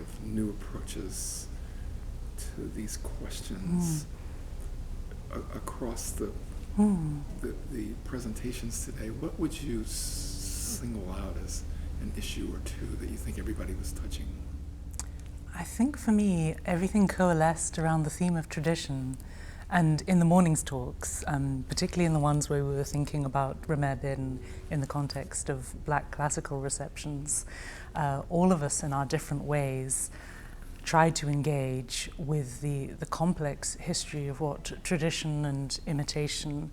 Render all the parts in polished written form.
of new approaches to these questions across the presentations today. What would you single out as an issue or two that you think everybody was touching? I think for me, everything coalesced around the theme of tradition. And in the morning's talks, particularly in the ones where we were thinking about Romare Bearden in the context of Black classical receptions, all of us in our different ways tried to engage with the complex history of what tradition and imitation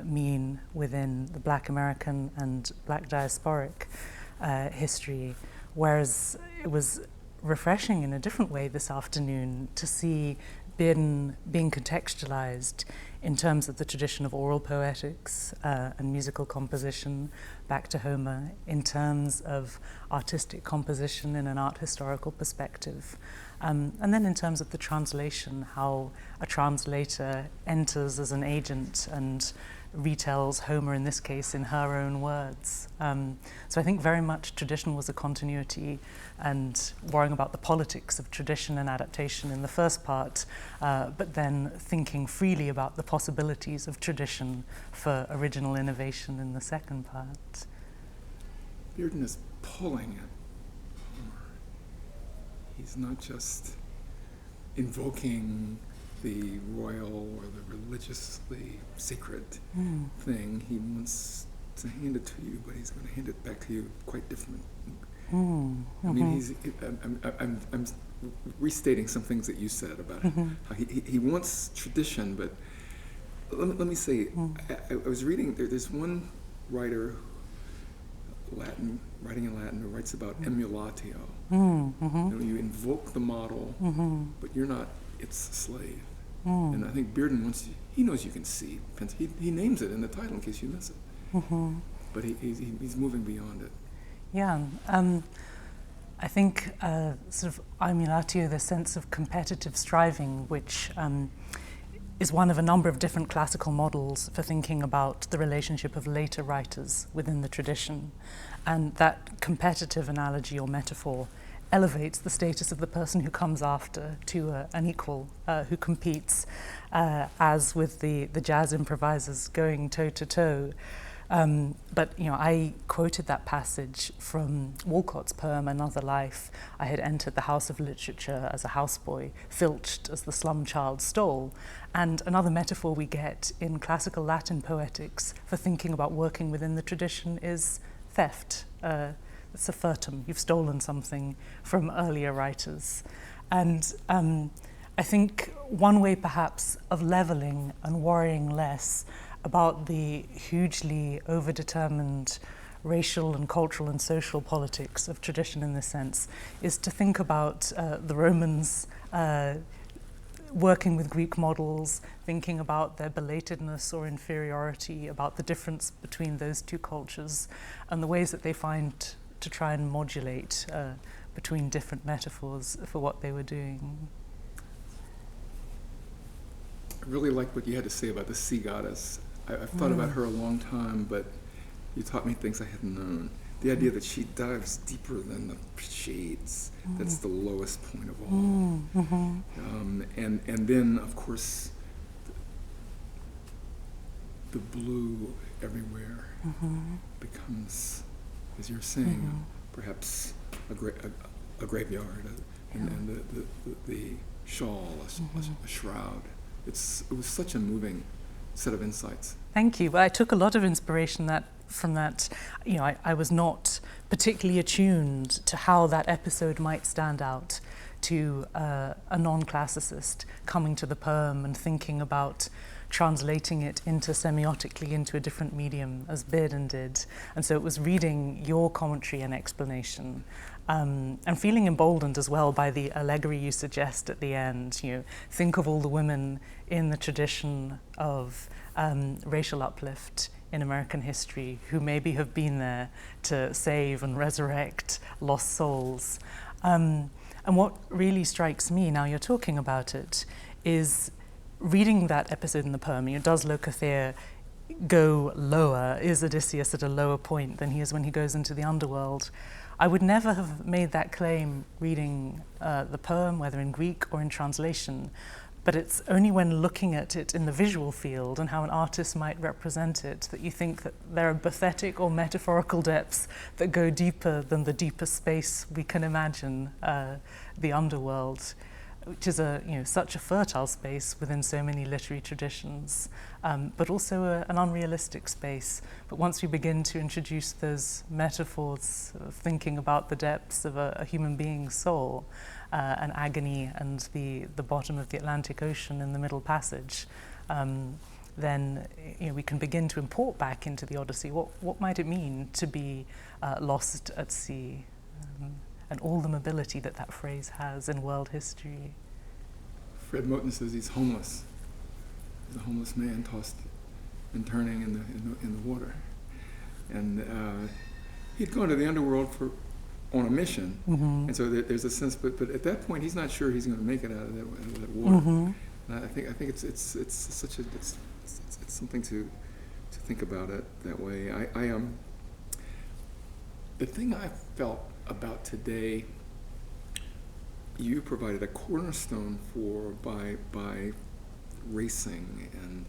mean within the Black American and Black diasporic history. Whereas it was refreshing in a different way this afternoon to see Bearden being contextualized in terms of the tradition of oral poetics and musical composition back to Homer, in terms of artistic composition in an art historical perspective, and then in terms of the translation, how a translator enters as an agent and retells Homer, in this case, in her own words. So I think very much tradition was a continuity, and worrying about the politics of tradition and adaptation in the first part, but then thinking freely about the possibilities of tradition for original innovation in the second part. Bearden is pulling at Homer. He's not just invoking the royal or the religiously sacred thing. He wants to hand it to you, but he's going to hand it back to you quite different. I mean, I'm restating some things that you said about how he wants tradition, but let me say, I was reading, there's one writer, writing in Latin, who writes about emulatio. You invoke the model, but you're not its slave. And I think Bearden he knows you can see. He names it in the title in case you miss it. But he's moving beyond it. Yeah, I think sort of emulatio, the sense of competitive striving, which is one of a number of different classical models for thinking about the relationship of later writers within the tradition. And that competitive analogy or metaphor elevates the status of the person who comes after to an equal who competes, as with the jazz improvisers going toe-to-toe. But I quoted that passage from Walcott's poem, Another Life. I had entered the house of literature as a houseboy, filched as the slum child stole. And another metaphor we get in classical Latin poetics for thinking about working within the tradition is theft. It's a furtum. You've stolen something from earlier writers. And I think one way perhaps of leveling and worrying less about the hugely overdetermined racial and cultural and social politics of tradition in this sense is to think about the Romans working with Greek models, thinking about their belatedness or inferiority, about the difference between those two cultures and the ways that they find to try and modulate between different metaphors for what they were doing. I really like what you had to say about the sea goddess. I've thought about her a long time, but you taught me things I hadn't known. The idea that she dives deeper than the shades, that's the lowest point of all. And then, of course, the blue everywhere becomes, as you're saying, perhaps a graveyard, and the shawl, a shroud. It was such a moving set of insights. Thank you. Well, I took a lot of inspiration from that. I was not particularly attuned to how that episode might stand out to a non-classicist coming to the poem and thinking about translating it semiotically into a different medium, as Bearden did. And so it was reading your commentary and explanation, and feeling emboldened as well by the allegory you suggest at the end. Think of all the women in the tradition of racial uplift in American history who maybe have been there to save and resurrect lost souls. And what really strikes me, now you're talking about it, is reading that episode in the poem, Dislocated, go lower? Is Odysseus at a lower point than he is when he goes into the underworld? I would never have made that claim reading the poem, whether in Greek or in translation, but it's only when looking at it in the visual field and how an artist might represent it that you think that there are pathetic or metaphorical depths that go deeper than the deepest space we can imagine, the underworld, which is such a fertile space within so many literary traditions, but also an unrealistic space. But once we begin to introduce those metaphors of thinking about the depths of a human being's soul, and agony and the bottom of the Atlantic Ocean in the Middle Passage, then we can begin to import back into the Odyssey what might it mean to be lost at sea, and all the mobility that phrase has in world history. Fred Moten says he's homeless. He's a homeless man tossed and turning in the water, and he'd gone to the underworld on a mission, and so there's a sense, but at that point he's not sure he's going to make it out of that water. And I think it's such a it's something to think about it that way. I the thing I felt about today, you provided a cornerstone for by racing and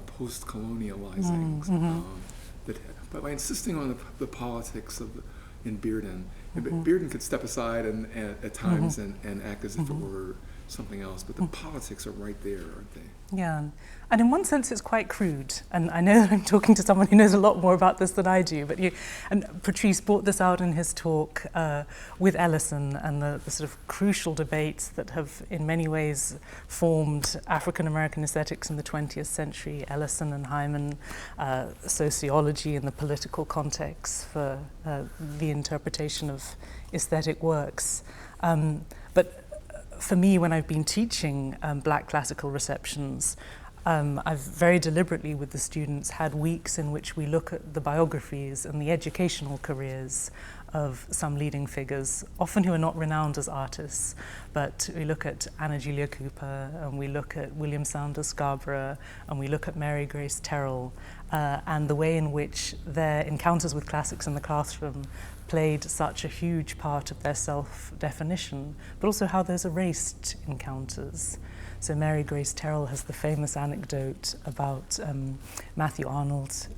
post-colonializing. But by insisting on the politics in Bearden, Bearden could step aside and at times and act as if it were something else, but the politics are right there, aren't they? Yeah, and in one sense it's quite crude, and I know that I'm talking to someone who knows a lot more about this than I do, but Patrice brought this out in his talk with Ellison, and the sort of crucial debates that have in many ways formed African-American aesthetics in the 20th century, Ellison and Hyman, sociology and the political context for the interpretation of aesthetic works. But for me, when I've been teaching Black classical receptions, I've very deliberately with the students had weeks in which we look at the biographies and the educational careers of some leading figures, often who are not renowned as artists, but we look at Anna Julia Cooper, and we look at William Sanders Scarborough, and we look at Mary Grace Terrell, and the way in which their encounters with classics in the classroom played such a huge part of their self-definition, but also how those erased encounters. So Mary Grace Terrell has the famous anecdote about Matthew Arnold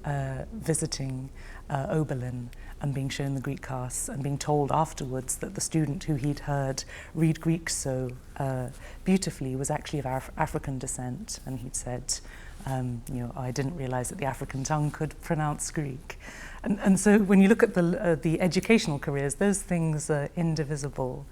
visiting Oberlin and being shown the Greek casts and being told afterwards that the student who he'd heard read Greek so beautifully was actually of African descent, and he'd said, I didn't realize that the African tongue could pronounce Greek. And so when you look at the educational careers, those things are indivisible.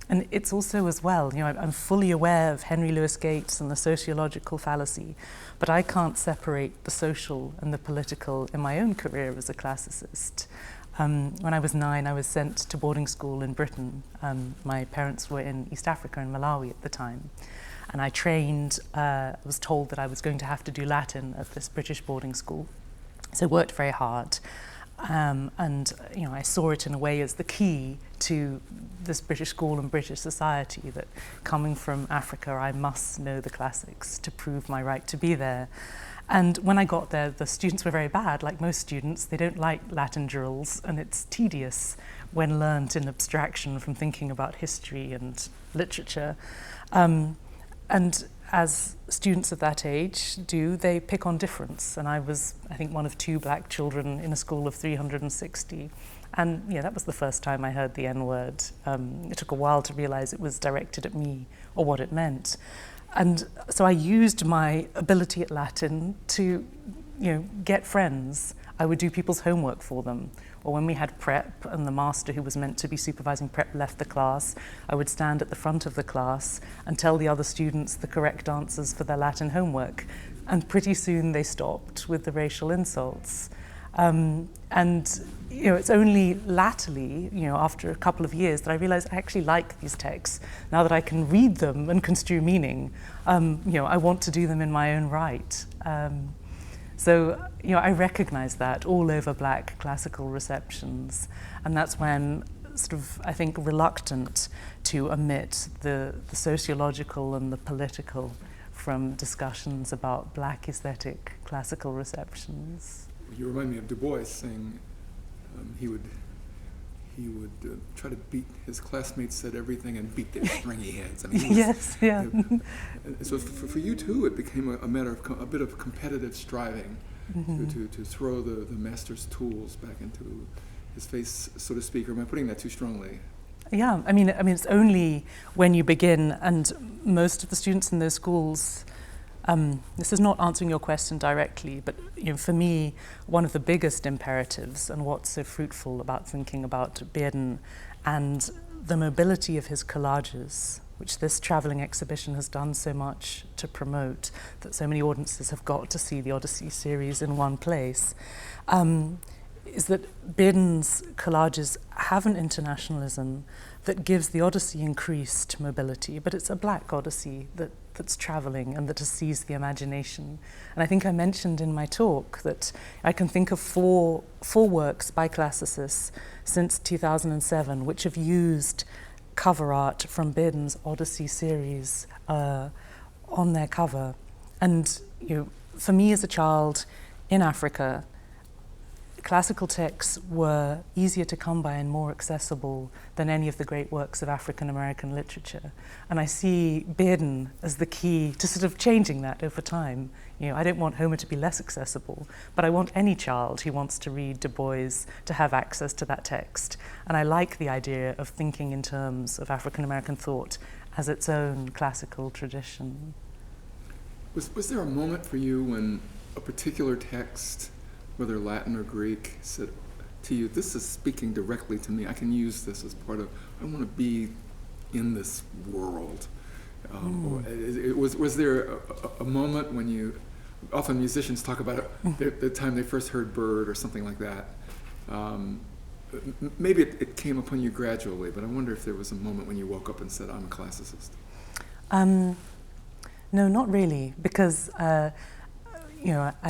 And it's also as well, I'm fully aware of Henry Louis Gates and the sociological fallacy, but I can't separate the social and the political in my own career as a classicist. When I was 9, I was sent to boarding school in Britain. My parents were in East Africa, in Malawi at the time. And I trained, was told that I was going to have to do Latin at this British boarding school. So worked very hard. And I saw it in a way as the key to this British school and British society, that coming from Africa, I must know the classics to prove my right to be there. And when I got there, the students were very bad. Like most students, they don't like Latin drills, and it's tedious when learnt in abstraction from thinking about history and literature. And as students of that age do, they pick on difference. And I was, I think, one of 2 black children in a school of 360. And that was the first time I heard the N-word. It took a while to realize it was directed at me or what it meant. And so I used my ability at Latin to, get friends. I would do people's homework for them. Or when we had prep and the master who was meant to be supervising prep left the class, I would stand at the front of the class and tell the other students the correct answers for their Latin homework. And pretty soon they stopped with the racial insults. It's only latterly, after a couple of years, that I realized I actually like these texts. Now that I can read them and construe meaning, I want to do them in my own right. So, I recognize that all over Black classical receptions, and that's when I think, reluctant to omit the sociological and the political from discussions about Black aesthetic classical receptions. You remind me of Du Bois saying he would try to beat his classmates, said everything, and beat their stringy heads. I mean, Yes, yeah. So for you too, it became a matter of a bit of competitive striving to throw the master's tools back into his face, so to speak. Or am I putting that too strongly? Yeah, I mean, it's only when you begin, and most of the students in those schools. This is not answering your question directly, but for me, one of the biggest imperatives and what's so fruitful about thinking about Bearden and the mobility of his collages, which this travelling exhibition has done so much to promote, that so many audiences have got to see the Odyssey series in one place, is that Bearden's collages have an internationalism that gives the Odyssey increased mobility, but it's a Black Odyssey that's travelling and that has seized the imagination. And I think I mentioned in my talk that I can think of four works by classicists since 2007 which have used cover art from Bearden's Odyssey series on their cover. And for me as a child in Africa, classical texts were easier to come by and more accessible than any of the great works of African American literature. And I see Bearden as the key to sort of changing that over time. I don't want Homer to be less accessible, but I want any child who wants to read Du Bois to have access to that text. And I like the idea of thinking in terms of African American thought as its own classical tradition. Was there a moment for you when a particular text, whether Latin or Greek, said to you, this is speaking directly to me, I can use this as part of, I want to be in this world? Was there a moment when you, often musicians talk about it, the time they first heard Bird or something like that. Maybe it came upon you gradually, but I wonder if there was a moment when you woke up and said, I'm a classicist. No, not really, because I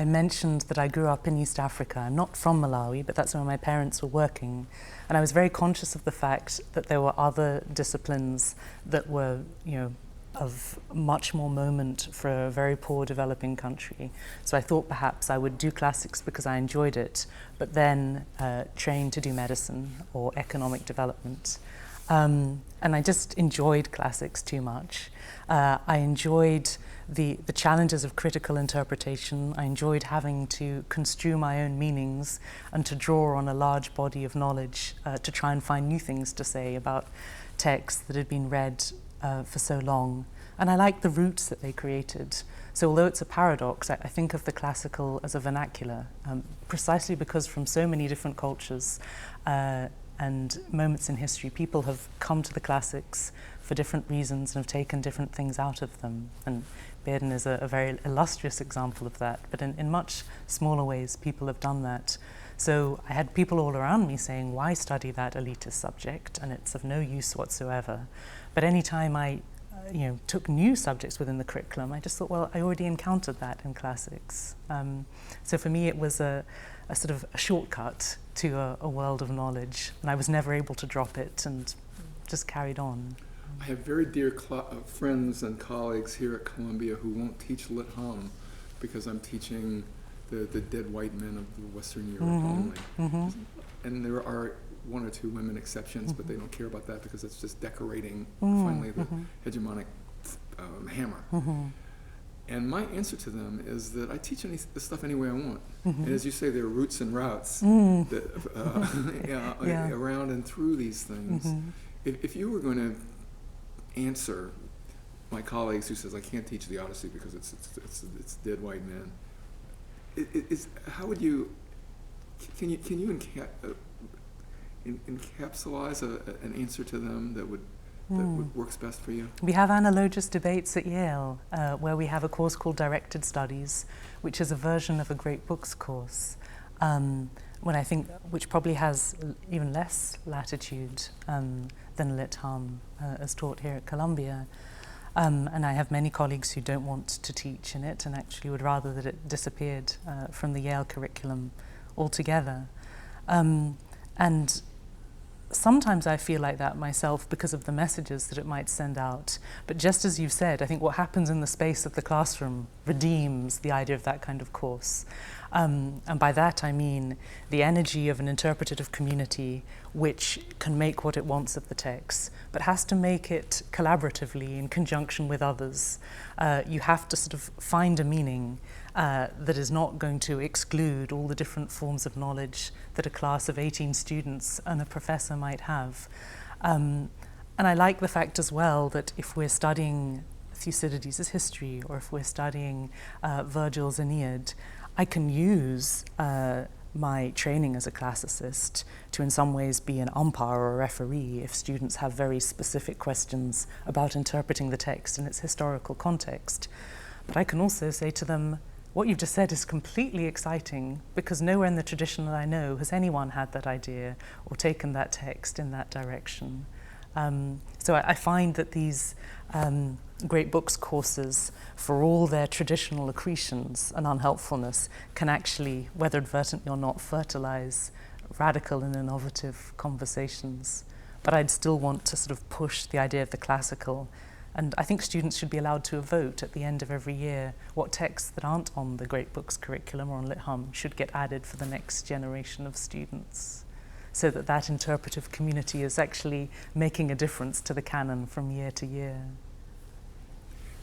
mentioned that I grew up in East Africa. I'm not from Malawi, but that's where my parents were working. And I was very conscious of the fact that there were other disciplines that were, of much more moment for a very poor developing country. So I thought perhaps I would do classics because I enjoyed it, but then train to do medicine or economic development. And I just enjoyed classics too much. I enjoyed the challenges of critical interpretation. I enjoyed having to construe my own meanings and to draw on a large body of knowledge to try and find new things to say about texts that had been read for so long. And I liked the roots that they created. So although it's a paradox, I think of the classical as a vernacular, precisely because from so many different cultures and moments in history, people have come to the classics for different reasons and have taken different things out of them. And Bearden is a very illustrious example of that, but in much smaller ways, people have done that. So I had people all around me saying, why study that elitist subject? And it's of no use whatsoever. But any time I took new subjects within the curriculum, I just thought, well, I already encountered that in classics. So for me, it was a sort of a shortcut to a world of knowledge, and I was never able to drop it and just carried on. I have very dear friends and colleagues here at Columbia who won't teach Lit Hum because I'm teaching the dead white men of the Western Europe only. And there are one or two women exceptions, but they don't care about that because it's just decorating finally the hegemonic hammer. And my answer to them is that I teach this stuff any way I want. And as you say, there are roots and routes that, around and through these things. If you were going to answer my colleagues who says I can't teach the Odyssey because it's dead white men, how would you? Can you encapsulize an answer to them that would works best for you? We have analogous debates at Yale, where we have a course called Directed Studies, which is a version of a Great Books course, which probably has even less latitude than Lit Hum as taught here at Columbia. And I have many colleagues who don't want to teach in it and actually would rather that it disappeared from the Yale curriculum altogether. And sometimes I feel like that myself because of the messages that it might send out. But just as you've said, I think what happens in the space of the classroom redeems the idea of that kind of course. And by that I mean the energy of an interpretative community which can make what it wants of the text, but has to make it collaboratively in conjunction with others. You have to sort of find a meaning that is not going to exclude all the different forms of knowledge that a class of 18 students and a professor might have. And I like the fact as well that if we're studying Thucydides' history, or if we're studying Virgil's Aeneid, I can use my training as a classicist to in some ways be an umpire or a referee if students have very specific questions about interpreting the text in its historical context. But I can also say to them, what you've just said is completely exciting because nowhere in the tradition that I know has anyone had that idea or taken that text in that direction. So I find that these great books courses, for all their traditional accretions and unhelpfulness, can actually, whether advertently or not, fertilize radical and innovative conversations. But I'd still want to sort of push the idea of the classical. And I think students should be allowed to vote at the end of every year what texts that aren't on the Great Books curriculum or on LitHum should get added for the next generation of students, so that that interpretive community is actually making a difference to the canon from year to year.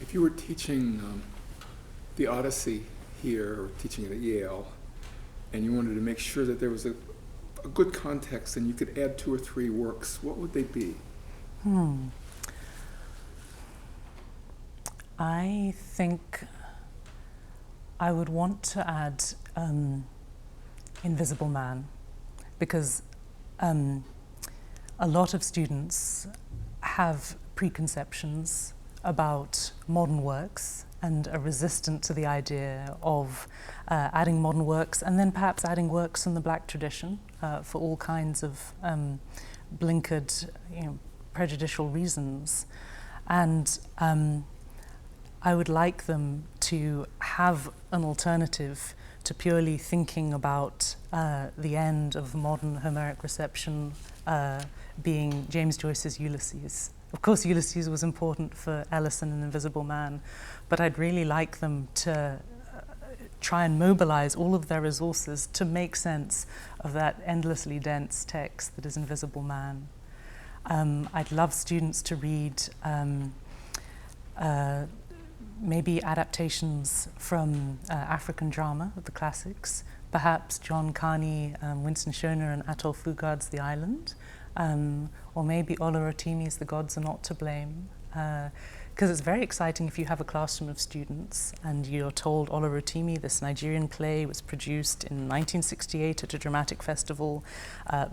If you were teaching the Odyssey here, or teaching it at Yale, and you wanted to make sure that there was a good context and you could add 2 or 3 works, what would they be? I think I would want to add Invisible Man, because a lot of students have preconceptions about modern works and are resistant to the idea of adding modern works and then perhaps adding works from the Black tradition for all kinds of blinkered, prejudicial reasons. And I would like them to have an alternative to purely thinking about the end of modern Homeric reception being James Joyce's Ulysses. Of course, Ulysses was important for Ellison and Invisible Man, but I'd really like them to try and mobilize all of their resources to make sense of that endlessly dense text that is Invisible Man. I'd love students to read maybe adaptations from African drama of the classics, perhaps John Carney, Winston Schoner and Atol Fugard's The Island, or maybe Ola Rotimi's The Gods Are Not to Blame. Because it's very exciting if you have a classroom of students and you're told Ola Rotimi, this Nigerian play, was produced in 1968 at a dramatic festival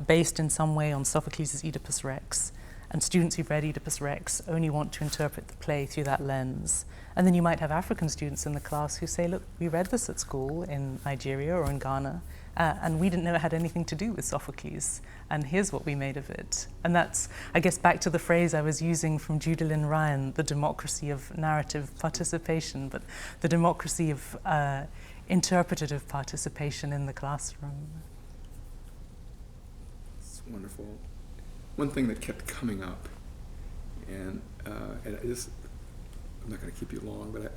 based in some way on Sophocles' Oedipus Rex. And students who've read Oedipus Rex only want to interpret the play through that lens. And then you might have African students in the class who say, look, we read this at school in Nigeria or in Ghana, and we didn't know it had anything to do with Sophocles, and here's what we made of it. And that's, I guess, back to the phrase I was using from Judah Lynn Ryan, the democracy of narrative participation, but the democracy of interpretative participation in the classroom. It's wonderful. One thing that kept coming up, and I'm not going to keep you long, but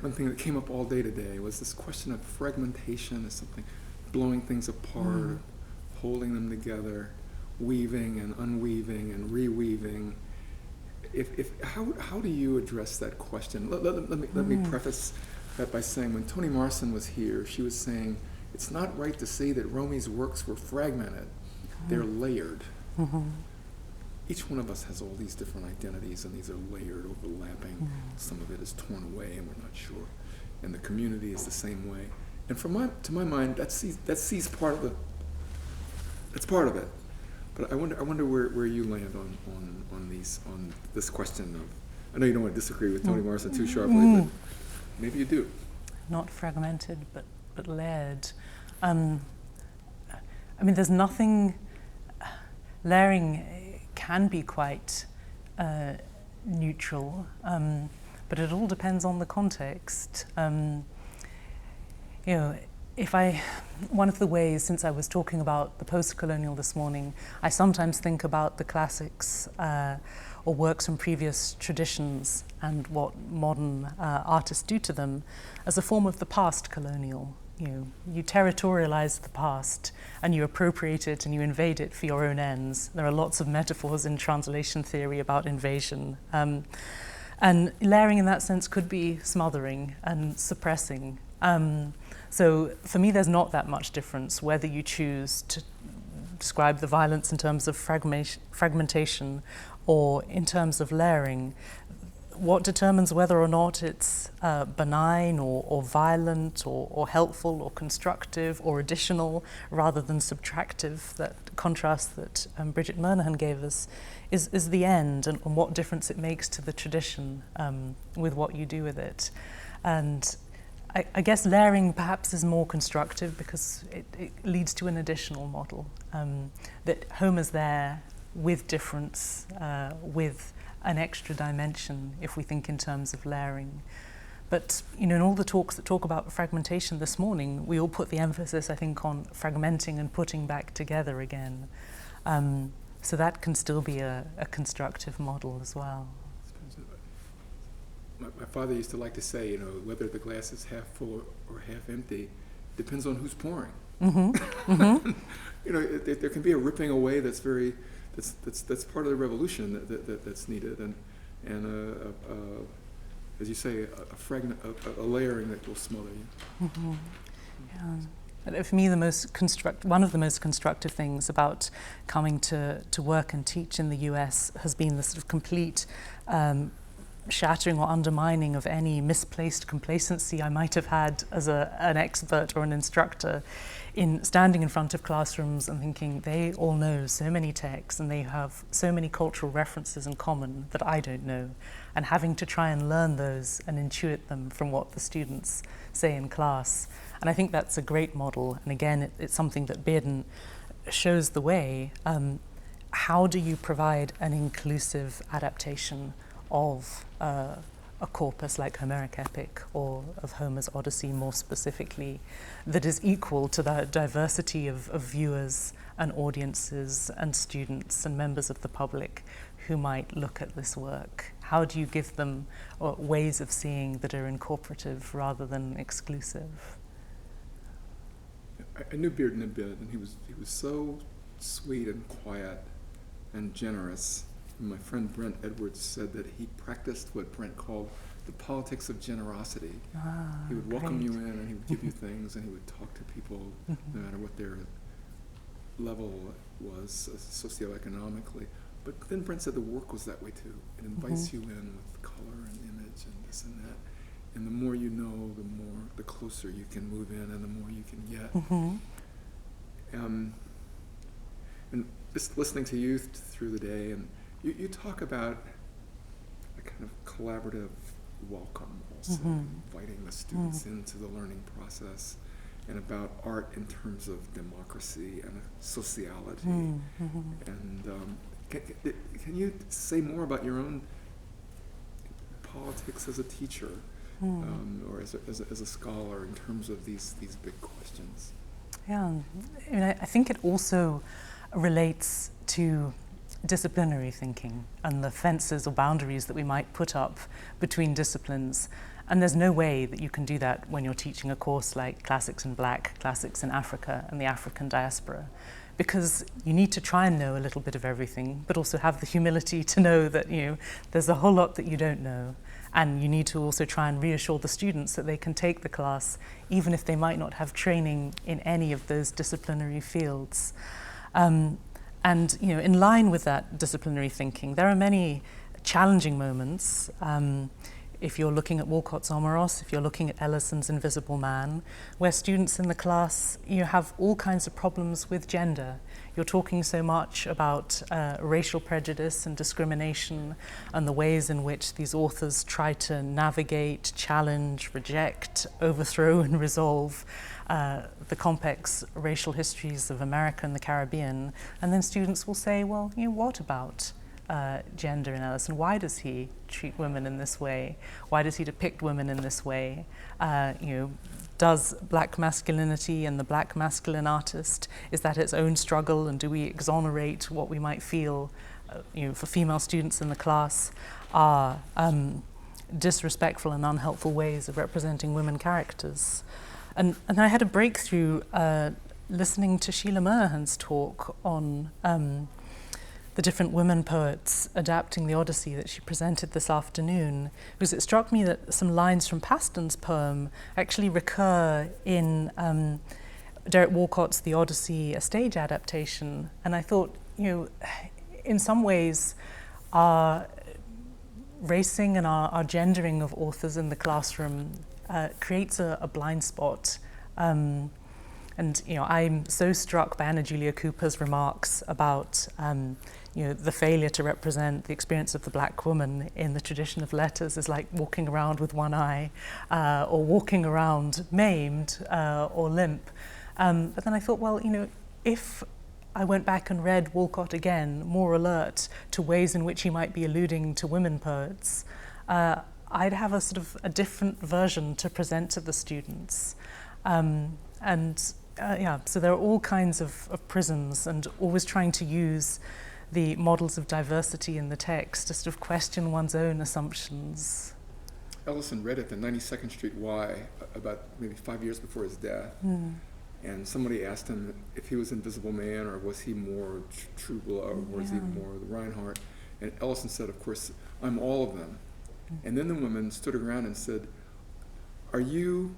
one thing that came up all day today was this question of fragmentation as something, blowing things apart, holding them together, weaving and unweaving and reweaving. How do you address that question? Let me preface that by saying when Toni Morrison was here, she was saying it's not right to say that Romi's works were fragmented; they're layered. Each one of us has all these different identities, and these are layered, overlapping. Some of it is torn away, and we're not sure. And the community is the same way. And to my mind, that's part of that's part of it. But I wonder where you land on this question of. I know you don't want to disagree with Toni Morrison too sharply, but maybe you do. Not fragmented, but layered. I mean, there's nothing. Layering can be quite neutral, but it all depends on the context. If I one of the ways, since I was talking about the post-colonial this morning, I sometimes think about the classics or works from previous traditions and what modern artists do to them as a form of the past colonial. You territorialize the past and you appropriate it and you invade it for your own ends. There are lots of metaphors in translation theory about invasion. And layering in that sense could be smothering and suppressing. So for me, there's not that much difference whether you choose to describe the violence in terms of fragmentation or in terms of layering. What determines whether or not it's benign or violent or helpful or constructive or additional rather than subtractive, that contrast that Bridget Moynihan gave us, is the end and what difference it makes to the tradition with what you do with it. And I guess layering perhaps is more constructive because it leads to an additional model, that Homer's there with difference, with an extra dimension if we think in terms of layering. But in all the talks that talk about fragmentation this morning, we all put the emphasis, I think, on fragmenting and putting back together again. So that can still be a constructive model as well. My father used to like to say, whether the glass is half full or half empty depends on who's pouring. Mm-hmm. Mm-hmm. There can be a ripping away that's part of the revolution that's needed, and as you say, a layering that will smother you. Mm-hmm. Yeah. For me, one of the most constructive things about coming to work and teach in the US has been the sort of complete shattering or undermining of any misplaced complacency I might have had as an expert or an instructor in standing in front of classrooms and thinking they all know so many texts and they have so many cultural references in common that I don't know, and having to try and learn those and intuit them from what the students say in class. And I think that's a great model, and again it's something that Bearden shows the way. How do you provide an inclusive adaptation of a corpus like Homeric epic or of Homer's Odyssey more specifically, that is equal to the diversity of viewers and audiences and students and members of the public who might look at this work? How do you give them ways of seeing that are incorporative rather than exclusive? I knew Bearden a bit, and he was so sweet and quiet and generous. My friend Brent Edwards said that he practiced what Brent called the politics of generosity. He would welcome you in, and he would give you things, and he would talk to people no matter what their level was socioeconomically. But then Brent said the work was that way too. It invites you in with color and image and this and that. And the more you know, the closer you can move in, and the more you can get. And just listening to you through the day, and you talk about a kind of collaborative welcome also, inviting the students into the learning process, and about art in terms of democracy and sociology. And can you say more about your own politics as a teacher, or as a scholar, in terms of these big questions? Yeah, I think it also relates to disciplinary thinking and the fences or boundaries that we might put up between disciplines. And there's no way that you can do that when you're teaching a course like Classics in Black, Classics in Africa, and the African diaspora, because you need to try and know a little bit of everything, but also have the humility to know that there's a whole lot that you don't know. And you need to also try and reassure the students that they can take the class, even if they might not have training in any of those disciplinary fields. And in line with that disciplinary thinking, there are many challenging moments. If you're looking at Walcott's Omeros, if you're looking at Ellison's Invisible Man, where students in the class have all kinds of problems with gender. You're talking so much about racial prejudice and discrimination and the ways in which these authors try to navigate, challenge, reject, overthrow and resolve the complex racial histories of America and the Caribbean. And then students will say, well, what about gender in Ellison? Why does he treat women in this way? Why does he depict women in this way? does black masculinity and the black masculine artist, is that its own struggle, and do we exonerate what we might feel, for female students in the class are disrespectful and unhelpful ways of representing women characters. And I had a breakthrough listening to Sheila Monahan's talk on the different women poets adapting the Odyssey that she presented this afternoon, because it struck me that some lines from Paston's poem actually recur in Derek Walcott's The Odyssey, a stage adaptation. And I thought, in some ways, our racing and our gendering of authors in the classroom creates a blind spot. And I'm so struck by Anna Julia Cooper's remarks about the failure to represent the experience of the black woman in the tradition of letters is like walking around with one eye, or walking around maimed or limp. But then I thought, well, if I went back and read Walcott again, more alert to ways in which he might be alluding to women poets, I'd have a sort of a different version to present to the students. So there are all kinds of prisms, and always trying to use the models of diversity in the text to sort of question one's own assumptions. Ellison read at the 92nd Street Y about maybe 5 years before his death. And somebody asked him if he was Invisible Man, or was he more True Blood, or was he more the Reinhardt? And Ellison said, of course, I'm all of them. And then the woman stood around and said, are you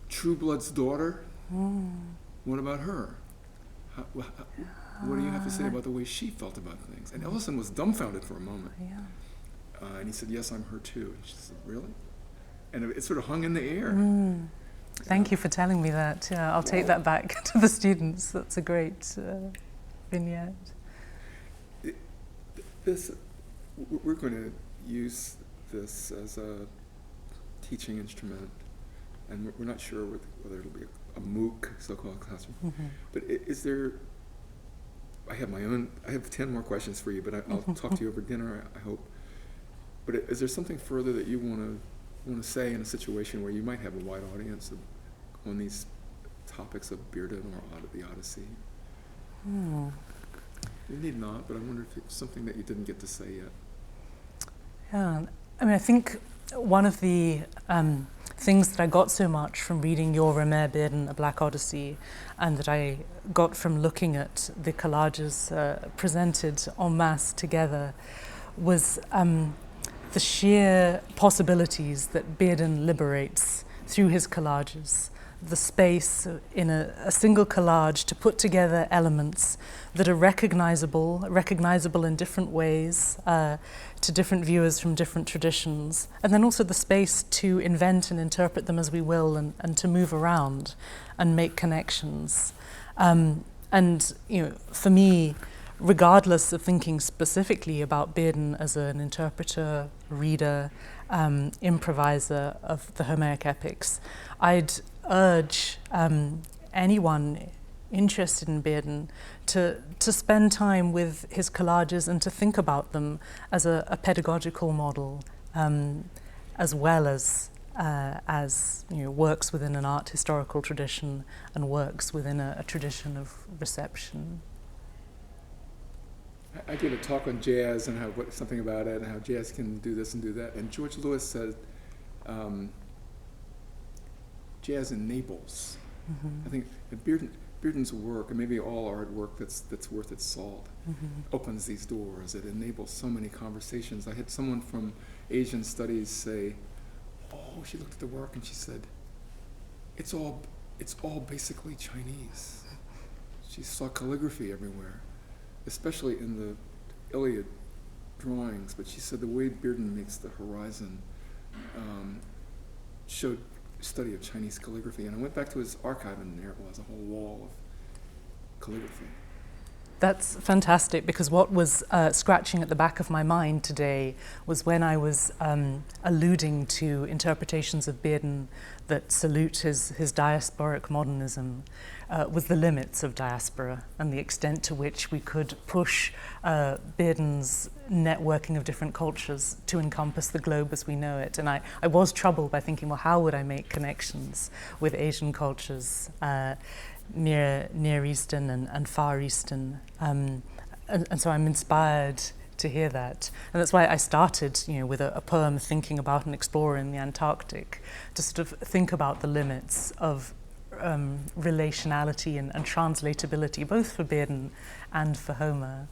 True Blood's daughter? What about her? What do you have to say about the way she felt about things? And Ellison was dumbfounded for a moment. And he said, yes, I'm her too. And she said, really? And it sort of hung in the air. Thank you for telling me that. Yeah, I'll take that back to the students. That's a great vignette. We're going to use this as a teaching instrument, and we're not sure whether it'll be a MOOC, so-called classroom. But is there? I have 10 more questions for you, but I'll talk to you over dinner, I hope. But is there something further that you want to say in a situation where you might have a wide audience on these topics of Bearden or the Odyssey? You need not, but I wonder if it's something that you didn't get to say yet. Yeah, I think one of the things that I got so much from reading your Romare Bearden, A Black Odyssey, and that I got from looking at the collages presented en masse together, was the sheer possibilities that Bearden liberates through his collages. The space in a single collage to put together elements that are recognizable in different ways to different viewers from different traditions, and then also the space to invent and interpret them as we will, and to move around and make connections. For me, regardless of thinking specifically about Bearden as an interpreter, reader, improviser of the Homeric epics, I'd urge anyone interested in Bearden to spend time with his collages and to think about them as a pedagogical model, as well as works within an art historical tradition and works within a tradition of reception. I gave a talk on jazz and something about it and how jazz can do this and do that. And George Lewis said, jazz enables. I think Bearden's work, and maybe all art work that's worth its salt, opens these doors. It enables so many conversations. I had someone from Asian studies say, "Oh, she looked at the work and she said, it's all basically Chinese." She saw calligraphy everywhere, especially in the Iliad drawings. But she said the way Bearden makes the horizon showed study of Chinese calligraphy. And I went back to his archive, and there it was, a whole wall of calligraphy. That's fantastic, because what was scratching at the back of my mind today was when I was alluding to interpretations of Bearden that salute his diasporic modernism, was the limits of diaspora and the extent to which we could push Bearden's networking of different cultures to encompass the globe as we know it. And I was troubled by thinking, well, how would I make connections with Asian cultures, Near Eastern and Far Eastern, and so I'm inspired to hear that, and that's why I started, with a poem thinking about an explorer in the Antarctic, to sort of think about the limits of relationality and translatability, both for Bearden and for Homer.